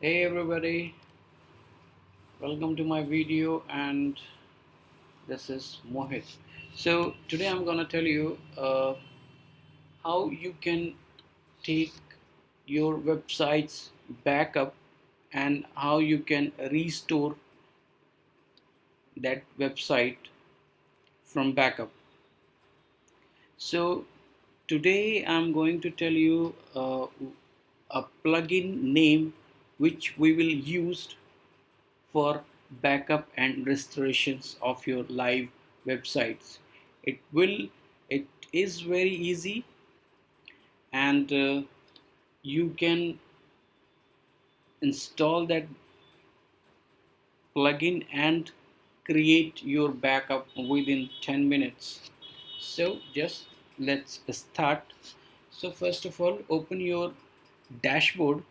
Hey everybody, welcome to my video, and this is Mohit. So today I'm gonna tell you how you can take your website's backup and how you can restore that website from backup. So today I'm going to tell you a plugin name which we will use for backup and restorations of your live websites. It is very easy, and you can install that plugin and create your backup within 10 minutes. So just let's start. So first of all, open your dashboard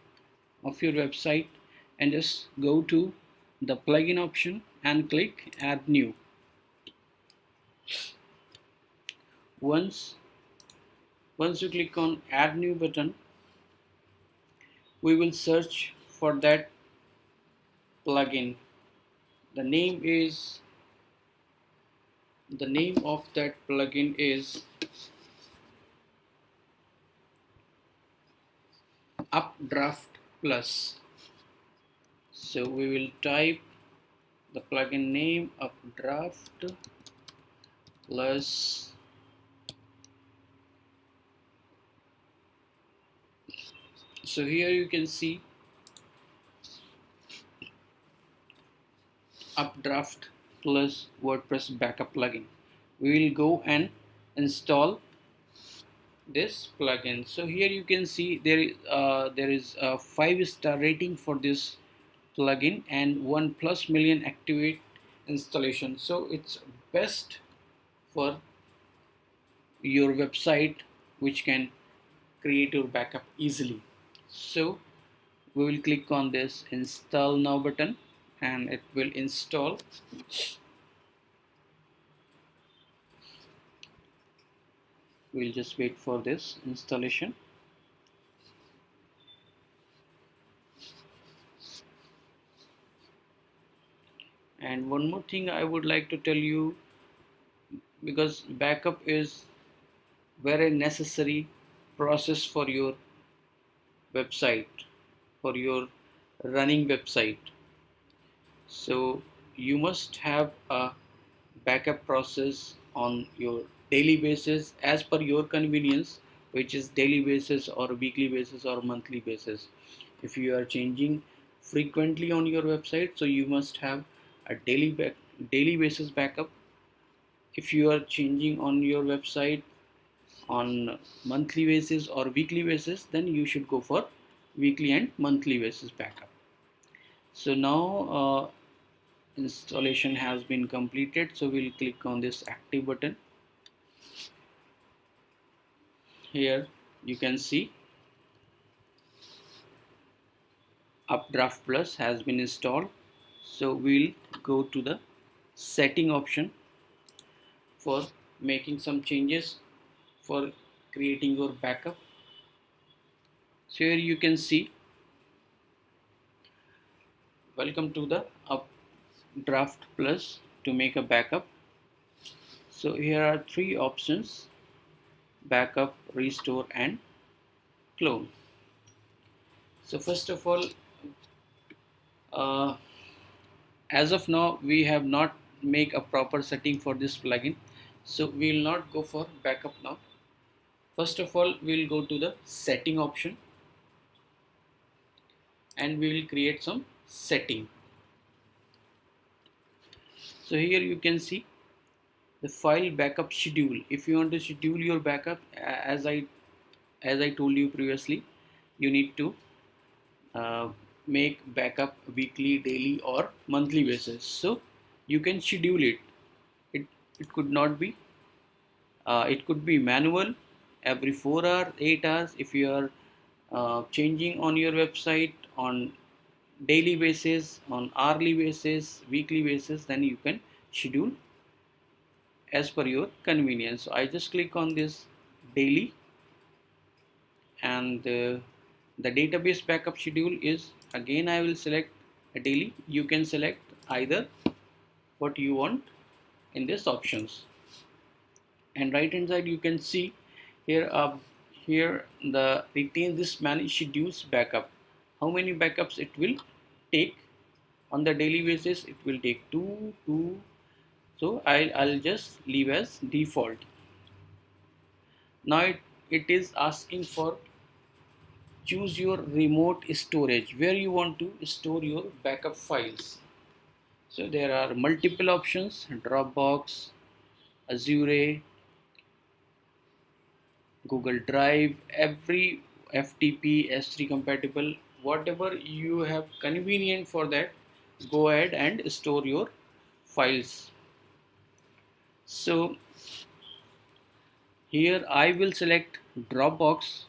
of your website and just go to the plugin option and click add new. Once you click on add new button, we will search for that plugin. The name is the name of that plugin is Updraft Plus. So we will type the plugin name Updraft Plus. So here you can see Updraft Plus WordPress backup plugin. We will go and install this plugin. So here you can see there is a 5-star rating for this plugin and 1+ million activate installation. So it's best for your website which can create your backup easily. So we will click on this install now button and it will install. We'll just wait for this installation. And one more thing I would like to tell you, because backup is very necessary process for your website, for your running website. So you must have a backup process on your daily basis as per your convenience, which is daily basis or weekly basis or monthly basis. If you are changing frequently on your website, so you must have a daily basis backup. If you are changing on your website on monthly basis or weekly basis, then you should go for weekly and monthly basis backup. So now installation has been completed, so we'll click on this active button. Here you can see Updraft Plus has been installed. So we'll go to the setting option for making some changes for creating your backup. So here you can see welcome to the Updraft Plus to make a backup. So here are 3 options: backup, restore and clone. So first of all, uh, as of now we have not make a proper setting for this plugin, so we will not go for backup now. First of all, we will go to the setting option and we will create some setting. So here you can see the file backup schedule. If you want to schedule your backup, as I told you previously, you need to make backup weekly, daily or monthly basis. So you can schedule it. It could not be it could be manual every 4 hours, 8 hours. If you are changing on your website on daily basis, on hourly basis, weekly basis, then you can schedule as per your convenience. So I just click on this daily, and the database backup schedule is Again I will select a daily. You can select either what you want in this options, and right hand side you can see here here the retain this manage schedules backup, how many backups it will take on the daily basis. It will take two, so I'll just leave as default. Now it is asking for choose your remote storage where you want to store your backup files. So there are multiple options: Dropbox, Azure, Google Drive, every FTP, S3 compatible, whatever you have convenient for that, go ahead and store your files. So here I will select Dropbox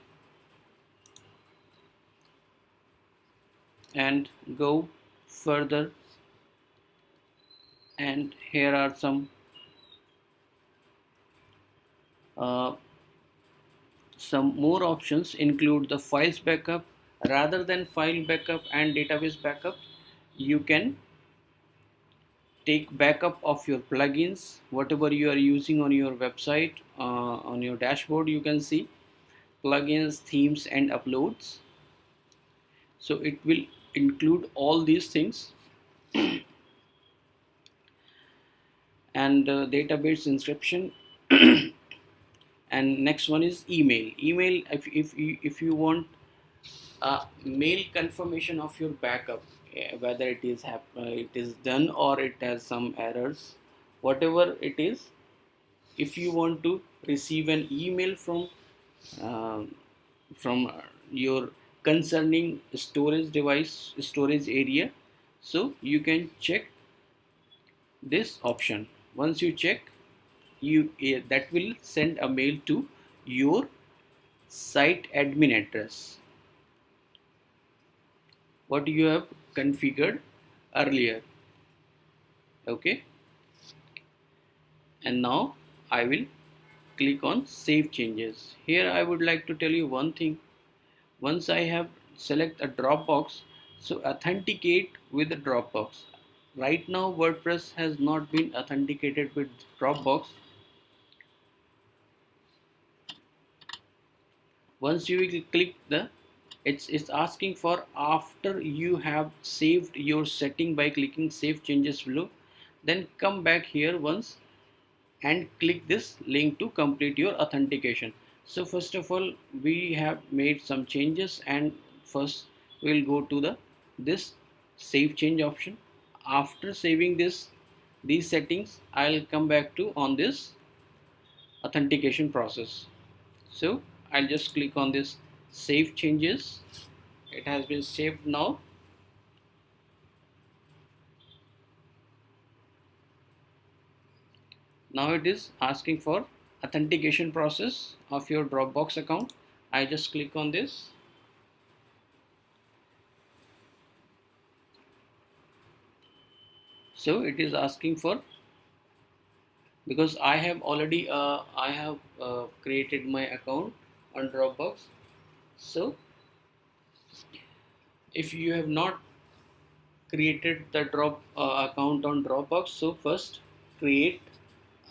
and go further, and here are uh, some more options include the files backup. Rather than file backup and database backup, you can take backup of your plugins, whatever you are using on your website. On your dashboard you can see plugins, themes and uploads. So it will include all these things. And database inscription. And next one is email. If you want mail confirmation of your backup, whether it is done or it has some errors, whatever it is, if you want to receive an email uh, from your concerning storage device, storage area, so you can check this option. Once you check, that will send a mail to your site admin address what you have configured earlier. Okay, and now I will click on save changes. Here I would like to tell you one thing. Once I have select a Dropbox, so authenticate with the Dropbox. Right now WordPress has not been authenticated with Dropbox. Once you will click the, it's asking for after you have saved your setting by clicking save changes below, then come back here once and click this link to complete your authentication. So first of all we have made some changes, and first we'll go to the this save change option. After saving these settings, I'll come back to on this authentication process. So I'll just click on this save changes. It has been saved now. Now it is asking for authentication process of your Dropbox account. I just click on this. So it is asking for, because I have already created my account on Dropbox. So if you have not created the account on Dropbox, so first create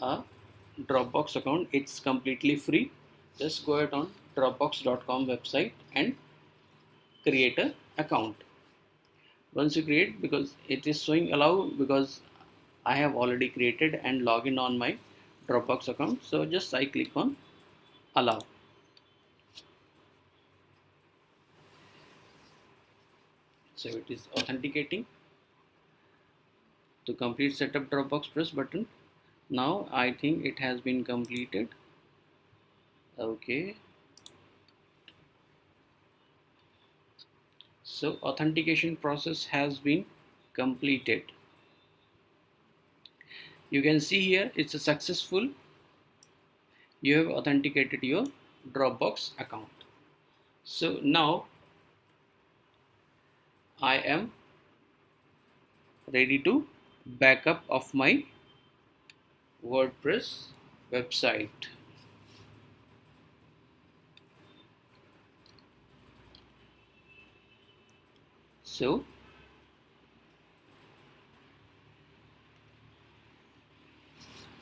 a Dropbox account. It's completely free. Just go ahead on dropbox.com website and create a account. Once you create, because it is showing allow, because I have already created and login on my Dropbox account, so just I click on allow. So it is authenticating. To complete setup Dropbox, press button. Now I think it has been completed. Okay, so authentication process has been completed. You can see here it's a successful. You have authenticated your Dropbox account. So now I am ready to backup of my WordPress website. So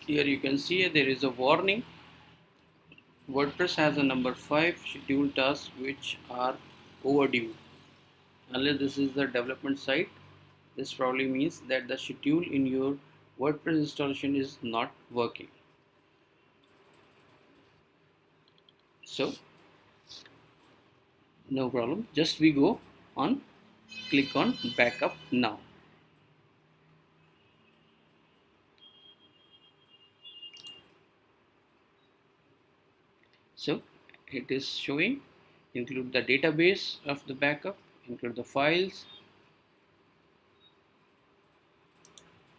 here you can see there is a warning. WordPress has a number 5 scheduled tasks which are overdue. Unless this is the development site, this probably means that the schedule in your WordPress installation is not working. So no problem, just we go on, click on backup now. So it is showing include the database of the backup, include the files.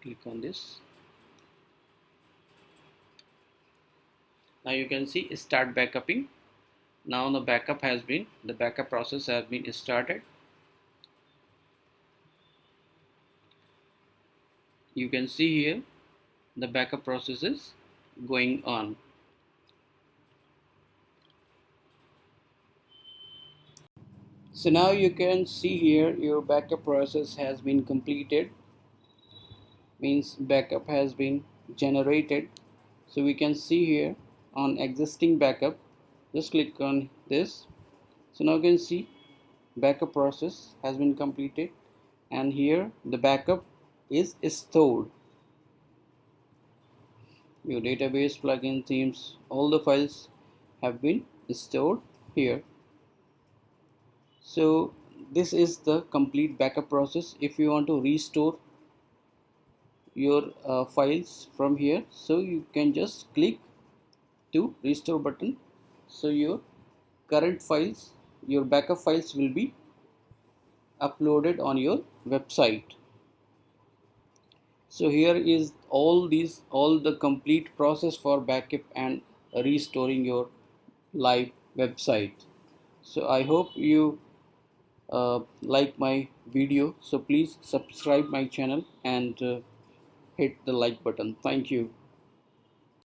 Click on this. Now you can see start backupping. Now the backup process has been started. You can see here the backup process is going on. So now you can see here your backup process has been completed, means backup has been generated. So we can see here on existing backup, just click on this. So now you can see backup process has been completed, and here the backup is stored. Your database, plugin, themes, all the files have been stored here. So this is the complete backup process. If you want to restore your files from here, so you can just click to restore button. So your current files, your backup files will be uploaded on your website. So here is all the complete process for backup and restoring your live website. So I hope you like my video. So please subscribe my channel and hit the like button. Thank you.